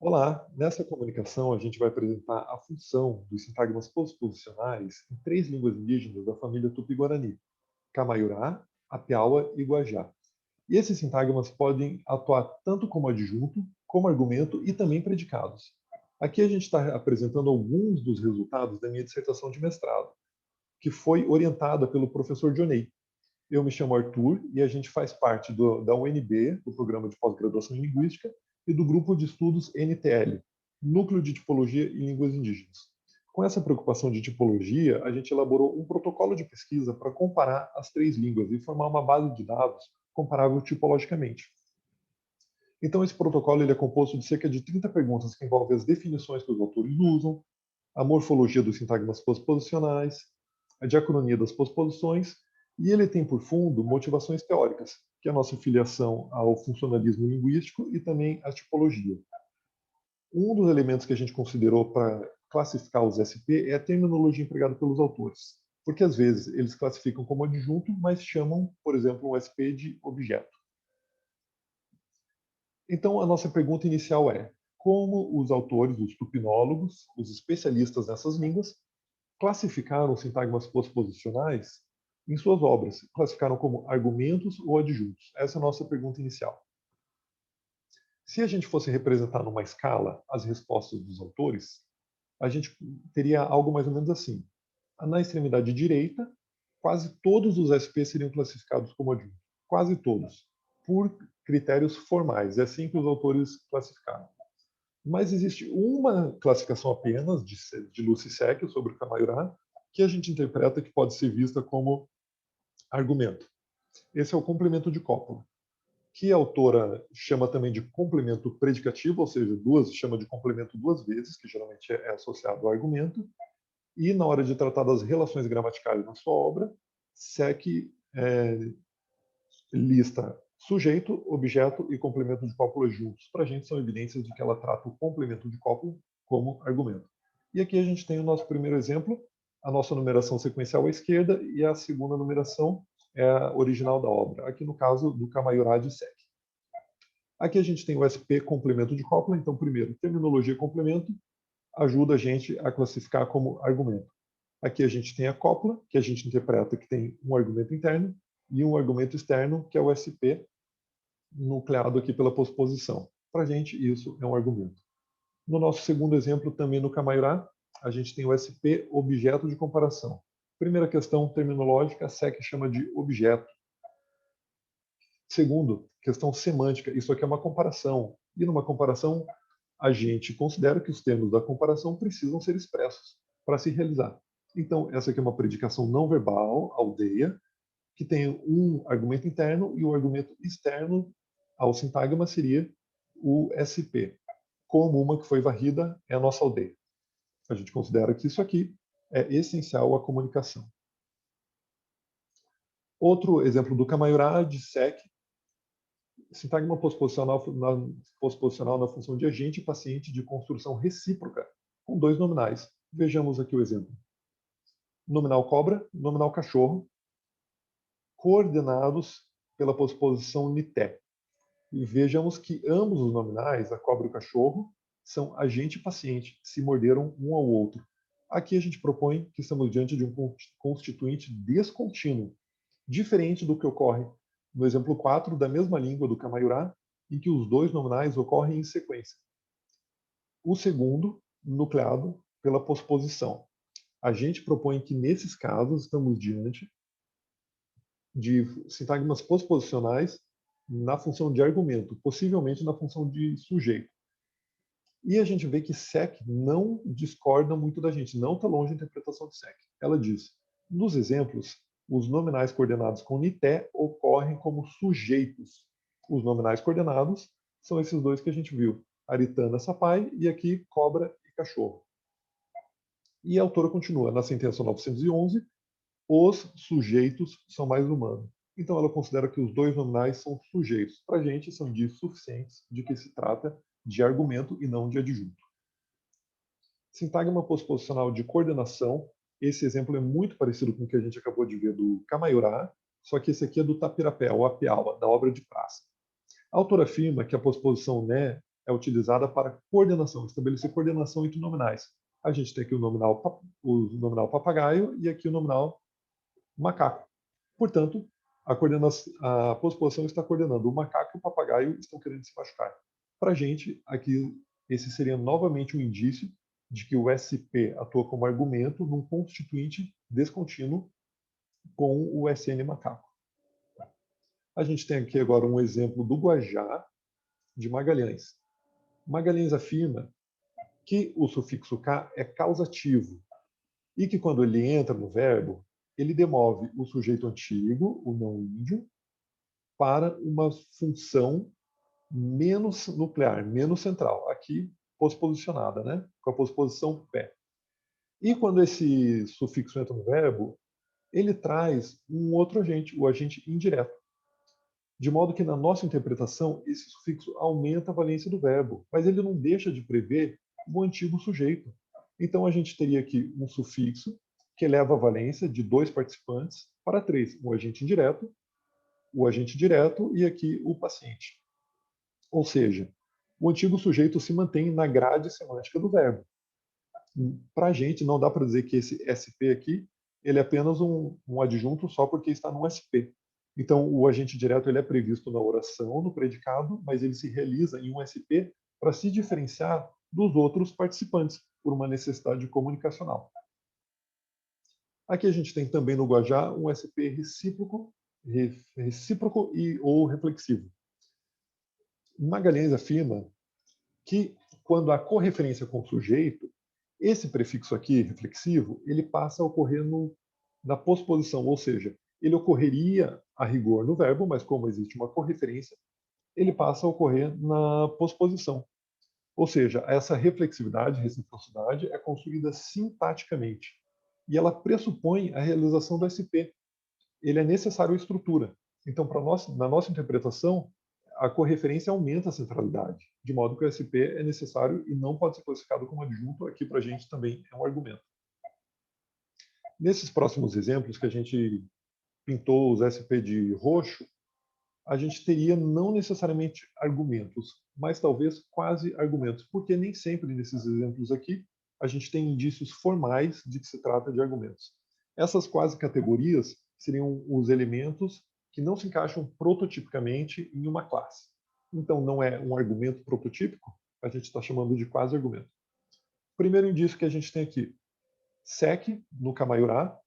Olá, nessa comunicação a gente vai apresentar a função dos sintagmas posposicionais em três línguas indígenas da família Tupi-Guarani: Camaiurá, Apiaua e Guajá. E esses sintagmas podem atuar tanto como adjunto, como argumento e também predicados. Aqui a gente está apresentando alguns dos resultados da minha dissertação de mestrado, que foi orientada pelo professor Dionei. Eu me chamo Arthur e a gente faz parte da UNB, do Programa de Pós-Graduação em Linguística, e do Grupo de Estudos NTL, Núcleo de Tipologia e Línguas Indígenas. Com essa preocupação de tipologia, a gente elaborou um protocolo de pesquisa para comparar as três línguas e formar uma base de dados comparável tipologicamente. Então, esse protocolo ele é composto de cerca de 30 perguntas que envolvem as definições que os autores usam, a morfologia dos sintagmas posposicionais, a diacronia das posposições, e ele tem por fundo motivações teóricas, que é a nossa filiação ao funcionalismo linguístico e também à tipologia. Um dos elementos que a gente considerou para classificar os SP é a terminologia empregada pelos autores, porque às vezes eles classificam como adjunto, mas chamam, por exemplo, um SP de objeto. Então, a nossa pergunta inicial é: como os autores, os tupinólogos, os especialistas nessas línguas, classificaram sintagmas posposicionais em suas obras? Classificaram como argumentos ou adjuntos? Essa é a nossa pergunta inicial. Se a gente fosse representar numa escala as respostas dos autores, a gente teria algo mais ou menos assim. Na extremidade direita, quase todos os SP seriam classificados como adjuntos. Quase todos. Por critérios formais. É assim que os autores classificaram. Mas existe uma classificação apenas de Lucy Seck sobre o Camaiurá que a gente interpreta que pode ser vista como argumento. Esse é o complemento de cópula, que a autora chama também de complemento predicativo, ou seja, chama de complemento duas vezes, que geralmente é associado ao argumento, e na hora de tratar das relações gramaticais na sua obra, Seck lista sujeito, objeto e complemento de cópula juntos. Para a gente são evidências de que ela trata o complemento de cópula como argumento. E aqui a gente tem o nosso primeiro exemplo, a nossa numeração sequencial à esquerda e a segunda numeração é a original da obra, aqui no caso do Camaiurá de Seck. Aqui a gente tem o SP complemento de cópula, então primeiro, terminologia complemento ajuda a gente a classificar como argumento. Aqui a gente tem a cópula, que a gente interpreta que tem um argumento interno, e um argumento externo, que é o SP, nucleado aqui pela posposição. Para a gente, isso é um argumento. No nosso segundo exemplo, também no Camaiurá, a gente tem o SP, objeto de comparação. Primeira questão terminológica, a SEC chama de objeto. Segundo, questão semântica, isso aqui é uma comparação. E numa comparação, a gente considera que os termos da comparação precisam ser expressos para se realizar. Então, essa aqui é uma predicação não verbal, aldeia, que tem um argumento interno e o argumento externo ao sintagma seria o SP. Como uma que foi varrida é a nossa aldeia. A gente considera que isso aqui é essencial à comunicação. Outro exemplo do Camaiurá, de SEC, sintagma posposicional na função de agente e paciente de construção recíproca, com dois nominais. Vejamos aqui o exemplo. Nominal cobra, nominal cachorro, coordenados pela posposição nité. E vejamos que ambos os nominais, a cobra e o cachorro, são agente e paciente, se morderam um ao outro. Aqui a gente propõe que estamos diante de um constituinte descontínuo, diferente do que ocorre no exemplo 4 da mesma língua do Camaiurá, em que os dois nominais ocorrem em sequência. O segundo, nucleado pela posposição. A gente propõe que, nesses casos, estamos diante de sintagmas posposicionais na função de argumento, possivelmente na função de sujeito. E a gente vê que Seck não discorda muito da gente, não está longe da interpretação de Seck. Ela diz: nos exemplos, os nominais coordenados com nité ocorrem como sujeitos. Os nominais coordenados são esses dois que a gente viu, aritana, sapai, e aqui cobra e cachorro. E a autora continua, na sentença 911, os sujeitos são mais humanos. Então ela considera que os dois nominais são sujeitos. Para a gente, são indícios suficientes de que se trata de argumento e não de adjunto. Sintagma posposicional de coordenação. Esse exemplo é muito parecido com o que a gente acabou de ver do Camaiurá, só que esse aqui é do Tapirapé, ou Apiaua, da obra de Praça. A autora afirma que a posposição né é utilizada para coordenação, estabelecer coordenação entre nominais. A gente tem aqui o nominal papagaio e aqui o nominal macaco. Portanto, a posposição está coordenando o macaco e o papagaio estão querendo se machucar. Para a gente, aqui, esse seria novamente um indício de que o SP atua como argumento num constituinte descontínuo com o SN macaco. A gente tem aqui agora um exemplo do Guajá de Magalhães. Magalhães afirma que o sufixo K é causativo e que quando ele entra no verbo, ele demove o sujeito antigo, o não índio, para uma função menos nuclear, menos central. Aqui, posposicionada, né? Com a posposição pé. E quando esse sufixo entra no verbo, ele traz um outro agente, o agente indireto. De modo que, na nossa interpretação, esse sufixo aumenta a valência do verbo, mas ele não deixa de prever o antigo sujeito. Então, a gente teria aqui um sufixo que eleva a valência de 2 participantes para 3, o agente direto e aqui o paciente. Ou seja, o antigo sujeito se mantém na grade semântica do verbo. Para a gente, não dá para dizer que esse SP aqui ele é apenas um adjunto só porque está no SP. Então, o agente direto ele é previsto na oração, no predicado, mas ele se realiza em um SP para se diferenciar dos outros participantes, por uma necessidade comunicacional. Aqui a gente tem também no Guajá um SP recíproco e ou reflexivo. Magalhães afirma que quando há correferência com o sujeito, esse prefixo aqui, reflexivo, ele passa a ocorrer na posposição, ou seja, ele ocorreria a rigor no verbo, mas como existe uma correferência, ele passa a ocorrer na posposição. Ou seja, essa reflexividade, reciprocidade, é construída sintaticamente. E ela pressupõe a realização do SP. Ele é necessário à estrutura. Então, na nossa interpretação, a correferência aumenta a centralidade, de modo que o SP é necessário e não pode ser classificado como adjunto. Aqui, para a gente, também é um argumento. Nesses próximos exemplos, que a gente pintou os SP de roxo, a gente teria não necessariamente argumentos, mas talvez quase argumentos, porque nem sempre nesses exemplos aqui a gente tem indícios formais de que se trata de argumentos. Essas quase categorias seriam os elementos que não se encaixam prototipicamente em uma classe. Então, não é um argumento prototípico, a gente está chamando de quase argumento. Primeiro indício que a gente tem aqui, SEC, no Camaiurá,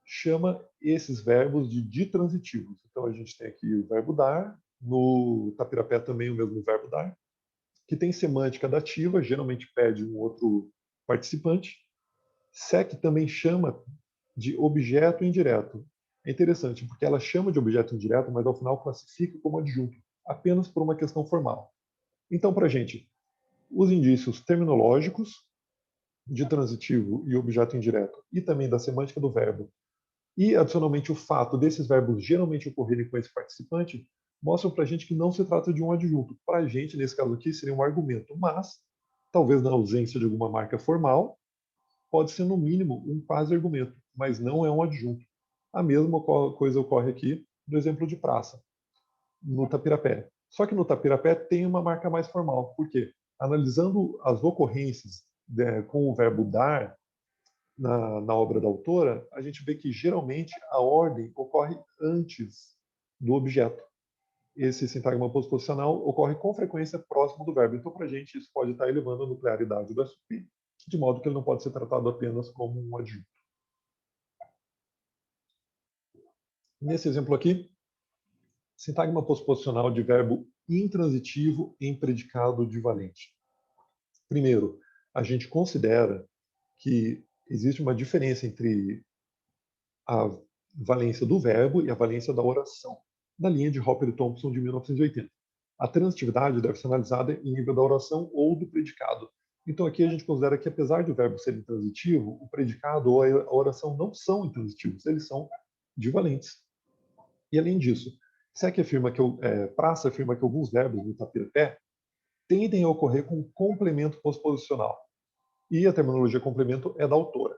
chama esses verbos de ditransitivos. Então, a gente tem aqui o verbo dar, no Tapirapé também o mesmo verbo dar, que tem semântica dativa, geralmente pede um outro participante. SEC também chama de objeto indireto. É interessante, porque ela chama de objeto indireto, mas ao final classifica como adjunto, apenas por uma questão formal. Então, para a gente, os indícios terminológicos de transitivo e objeto indireto, e também da semântica do verbo, e, adicionalmente, o fato desses verbos geralmente ocorrerem com esse participante, mostram para a gente que não se trata de um adjunto. Para a gente, nesse caso aqui, seria um argumento, mas, talvez na ausência de alguma marca formal, pode ser, no mínimo, um quase-argumento, mas não é um adjunto. A mesma coisa ocorre aqui no exemplo de praça, no Tapirapé. Só que no Tapirapé tem uma marca mais formal. Por quê? Analisando as ocorrências com o verbo dar, na obra da autora, a gente vê que geralmente a ordem ocorre antes do objeto. Esse sintagma posposicional ocorre com frequência próximo do verbo. Então, para a gente, isso pode estar elevando a nuclearidade do SP, de modo que ele não pode ser tratado apenas como um adjunto. Nesse exemplo aqui, sintagma posposicional de verbo intransitivo em predicado de valente. Primeiro, a gente considera que existe uma diferença entre a valência do verbo e a valência da oração, na linha de Hopper e Thompson de 1980. A transitividade deve ser analisada em nível da oração ou do predicado. Então aqui a gente considera que, apesar do verbo ser intransitivo, o predicado ou a oração não são intransitivos, eles são divalentes. E além disso, Praça afirma que alguns verbos no Tapirapé tendem a ocorrer com complemento posposicional. E a terminologia complemento é da autora.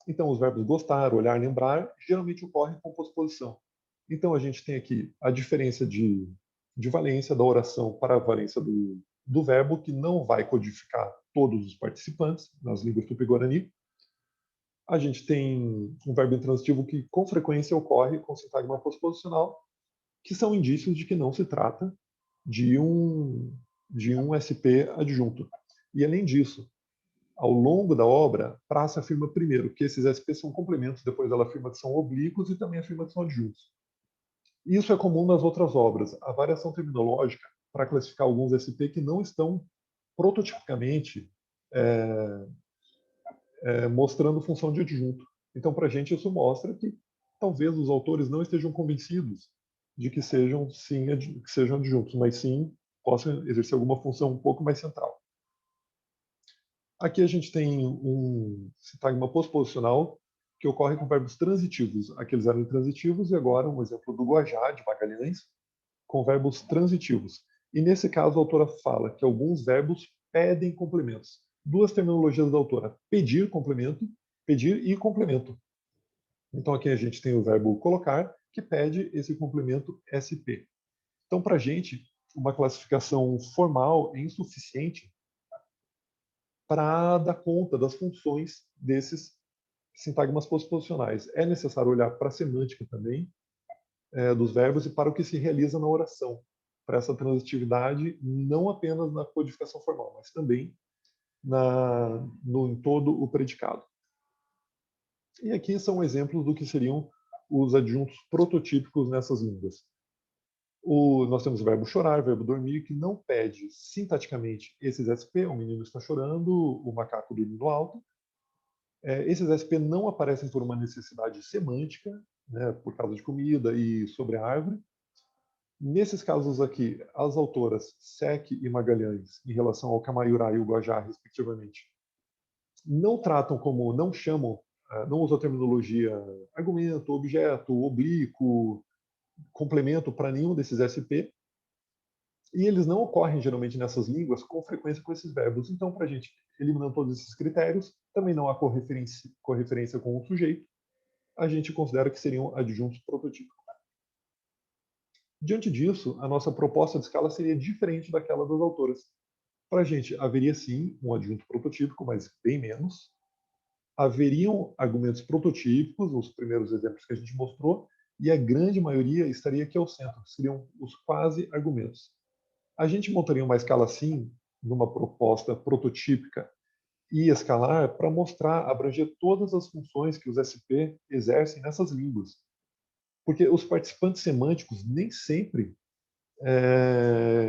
Então, os verbos gostar, olhar, lembrar, geralmente ocorrem com posposição. Então, a gente tem aqui a diferença de valência da oração para a valência do verbo que não vai codificar todos os participantes nas línguas tupi-guarani. A gente tem um verbo intransitivo que com frequência ocorre com sintagma postposicional, que são indícios de que não se trata de um SP adjunto. E além disso, ao longo da obra, Praça afirma primeiro que esses SP são complementos, depois ela afirma que são oblíquos e também afirma que são adjuntos. Isso é comum nas outras obras, a variação terminológica para classificar alguns SP que não estão prototipicamente mostrando função de adjunto. Então, para a gente, isso mostra que talvez os autores não estejam convencidos de que sejam, sim, que sejam adjuntos, mas sim possam exercer alguma função um pouco mais central. Aqui a gente tem um sintagma postposicional que ocorre com verbos transitivos. Aqui eles eram intransitivos e agora um exemplo do Guajá, de Magalhães, com verbos transitivos. E nesse caso a autora fala que alguns verbos pedem complementos. Duas terminologias da autora: pedir complemento, pedir e complemento. Então aqui a gente tem o verbo colocar, que pede esse complemento SP. Então, para a gente, uma classificação formal é insuficiente para dar conta das funções desses sintagmas postposicionais. É necessário olhar para a semântica também dos verbos e para o que se realiza na oração, para essa transitividade não apenas na codificação formal, mas também em todo o predicado. E aqui são exemplos do que seriam os adjuntos prototípicos nessas línguas. Nós temos o verbo chorar, o verbo dormir, que não pede sintaticamente esses SP, o menino está chorando, o macaco dormindo alto. Esses SP não aparecem por uma necessidade semântica, né, por causa de comida e sobre a árvore. Nesses casos aqui, as autoras Sec e Magalhães, em relação ao Camaiurá e o Guajá, respectivamente, não tratam como, não chamam, não usam a terminologia argumento, objeto, oblíquo, complemento para nenhum desses SP, e eles não ocorrem geralmente nessas línguas com frequência com esses verbos. Então, para a gente, eliminando todos esses critérios, também não há correferência com o sujeito, a gente considera que seriam adjuntos prototípicos. Diante disso, a nossa proposta de escala seria diferente daquela das autoras. Para a gente, haveria sim um adjunto prototípico, mas bem menos. Haveriam argumentos prototípicos, os primeiros exemplos que a gente mostrou, e a grande maioria estaria aqui ao centro, seriam os quase-argumentos. A gente montaria uma escala assim, numa proposta prototípica e escalar, para mostrar, abranger todas as funções que os SP exercem nessas línguas. Porque os participantes semânticos nem sempre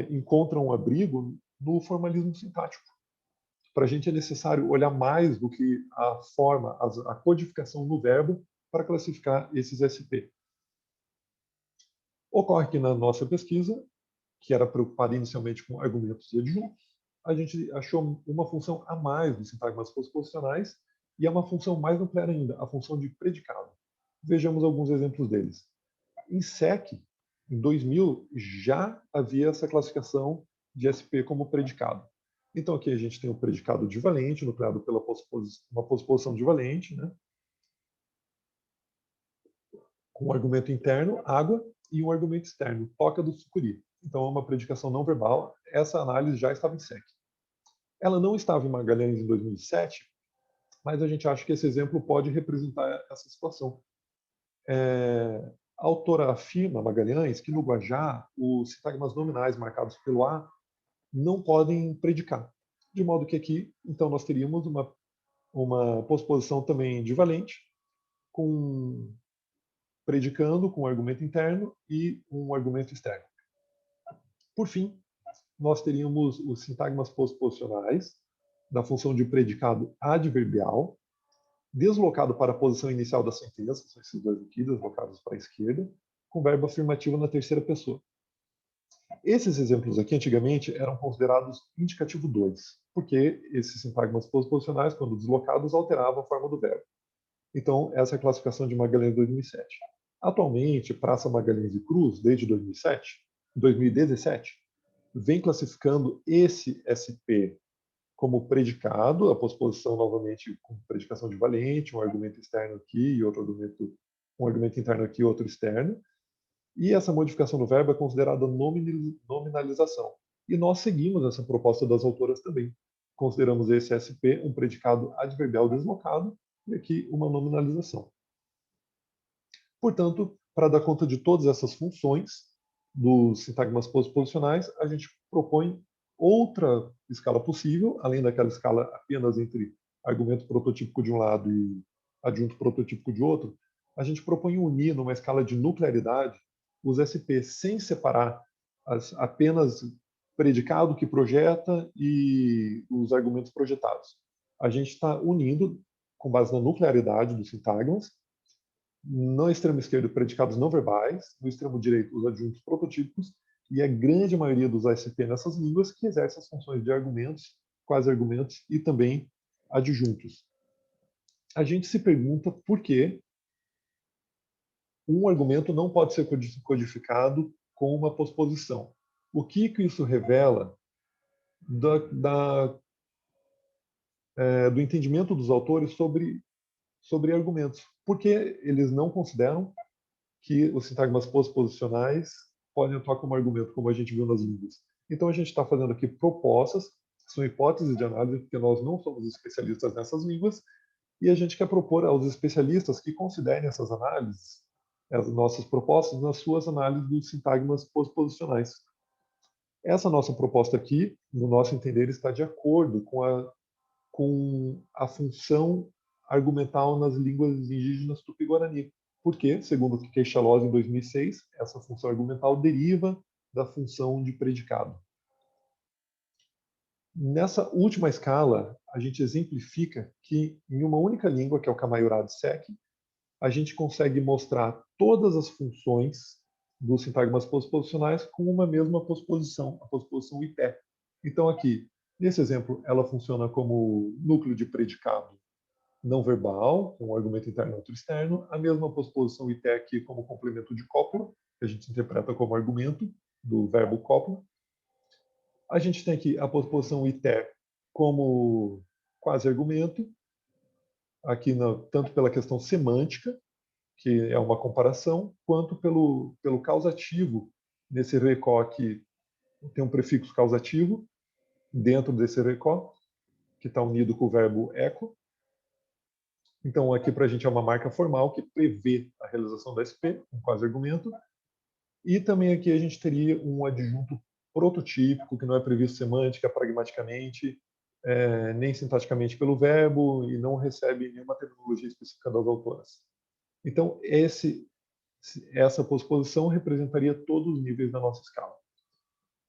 encontram um abrigo no formalismo sintático. Para a gente é necessário olhar mais do que a forma, a codificação no verbo para classificar esses SP. Ocorre que na nossa pesquisa, que era preocupada inicialmente com argumentos e adjuntos, a gente achou uma função a mais dos sintagmas postposicionais e é uma função mais nuclear ainda, a função de predicado. Vejamos alguns exemplos deles. Em SEC, em 2000, já havia essa classificação de SP como predicado. Então aqui a gente tem o predicado divalente, nucleado pela uma postposição divalente, né? Com um argumento interno, água, e um argumento externo, toca do sucuri. Então é uma predicação não verbal. Essa análise já estava em SEC. Ela não estava em Magalhães em 2007, mas a gente acha que esse exemplo pode representar essa situação. A autora afirma, Magalhães, que no Guajá os sintagmas nominais marcados pelo A não podem predicar. De modo que aqui, então, nós teríamos uma postposição também divalente, com predicando com um argumento interno e um argumento externo. Por fim, nós teríamos os sintagmas postposicionais da função de predicado adverbial, deslocado para a posição inicial da sentença, são esses dois aqui, deslocados para a esquerda, com verbo afirmativo na terceira pessoa. Esses exemplos aqui, antigamente, eram considerados indicativo 2, porque esses sintagmas postposicionais, quando deslocados, alteravam a forma do verbo. Então, essa é a classificação de Magalhães 2007. Atualmente, Praça Magalhães e Cruz, desde 2017, vem classificando esse SP como predicado, a postposição novamente com predicação de valente, um argumento externo aqui e outro argumento, um argumento interno aqui e outro externo. E essa modificação do verbo é considerada nominalização. E nós seguimos essa proposta das autoras também. Consideramos esse SP um predicado adverbial deslocado e aqui uma nominalização. Portanto, para dar conta de todas essas funções dos sintagmas posposicionais, a gente propõe outra escala possível, além daquela escala apenas entre argumento prototípico de um lado e adjunto prototípico de outro. A gente propõe unir numa escala de nuclearidade os SP sem separar apenas predicado que projeta e os argumentos projetados. A gente está unindo, com base na nuclearidade dos sintagmas, no extremo esquerdo, predicados não verbais, no extremo direito, os adjuntos prototípicos, e a grande maioria dos ASP nessas línguas que exerce as funções de argumentos, quase-argumentos e também adjuntos. A gente se pergunta por que um argumento não pode ser codificado com uma posposição. O que isso revela do entendimento dos autores sobre argumentos? Porque eles não consideram que os sintagmas posposicionais podem atuar como argumento, como a gente viu nas línguas. Então, a gente está fazendo aqui propostas, são hipóteses de análise, porque nós não somos especialistas nessas línguas, e a gente quer propor aos especialistas que considerem essas análises, as nossas propostas, nas suas análises dos sintagmas posposicionais. Essa nossa proposta aqui, no nosso entender, está de acordo com a função argumental nas línguas indígenas tupi-guarani, porque, segundo o Queixaloz, em 2006, essa função argumental deriva da função de predicado. Nessa última escala, a gente exemplifica que, em uma única língua, que é o Camaiurá-Sec, a gente consegue mostrar todas as funções dos sintagmas posposicionais com uma mesma posposição, a posposição ipé. Então, aqui, nesse exemplo, ela funciona como núcleo de predicado não verbal, com um argumento interno e outro externo, a mesma posposição ité aqui como complemento de cópula, que a gente interpreta como argumento do verbo cópula. A gente tem aqui a posposição ité como quase argumento, aqui tanto pela questão semântica, que é uma comparação, quanto pelo causativo, nesse recó aqui tem um prefixo causativo, dentro desse recó, que está unido com o verbo eco. Então, aqui para a gente é uma marca formal que prevê a realização da SP, um quase-argumento. E também aqui a gente teria um adjunto prototípico, que não é previsto semântica, pragmaticamente, nem sintaticamente pelo verbo, e não recebe nenhuma terminologia específica das autoras. Então, essa posposição representaria todos os níveis da nossa escala.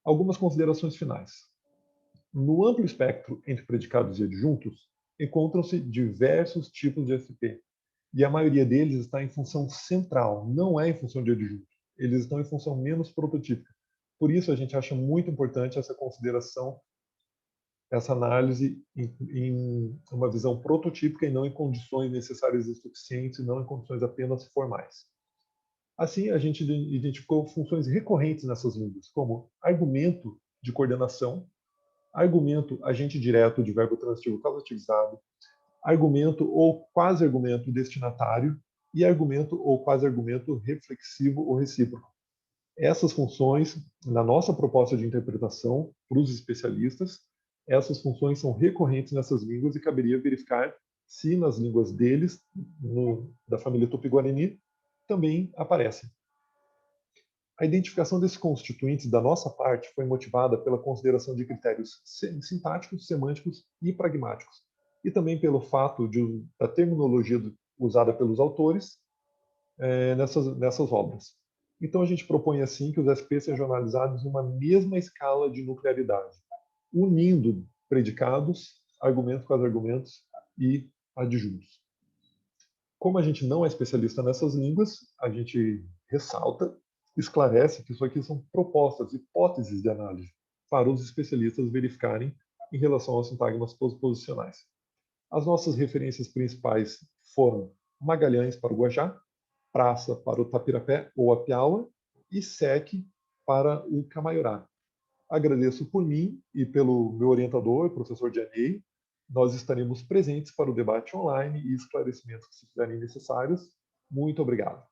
Algumas considerações finais. No amplo espectro entre predicados e adjuntos, encontram-se diversos tipos de SP, e a maioria deles está em função central, não é em função de adjunto. Eles estão em função menos prototípica. Por isso, a gente acha muito importante essa consideração, essa análise em uma visão prototípica e não em condições necessárias e suficientes, e não em condições apenas formais. Assim, a gente identificou funções recorrentes nessas línguas, como argumento de coordenação, argumento agente direto de verbo transitivo causativizado, argumento ou quase-argumento destinatário e argumento ou quase-argumento reflexivo ou recíproco. Essas funções, na nossa proposta de interpretação para os especialistas, essas funções são recorrentes nessas línguas e caberia verificar se nas línguas deles, da família Tupi-Guarani, também aparecem. A identificação desses constituintes da nossa parte foi motivada pela consideração de critérios sintáticos, semânticos e pragmáticos, e também pelo fato da terminologia usada pelos autores nessas obras. Então, a gente propõe assim que os SP sejam analisados em uma mesma escala de nuclearidade, unindo predicados, argumentos, quase-argumentos e adjuntos. Como a gente não é especialista nessas línguas, a gente ressalta, esclarece que isso aqui são propostas, hipóteses de análise, para os especialistas verificarem em relação aos sintagmas posposicionais. As nossas referências principais foram Magalhães para o Guajá, Praça para o Tapirapé ou Apiaua e SEC para o Camaiurá. Agradeço por mim e pelo meu orientador, professor Dianei. Nós estaremos presentes para o debate online e esclarecimentos que se fizerem necessários. Muito obrigado.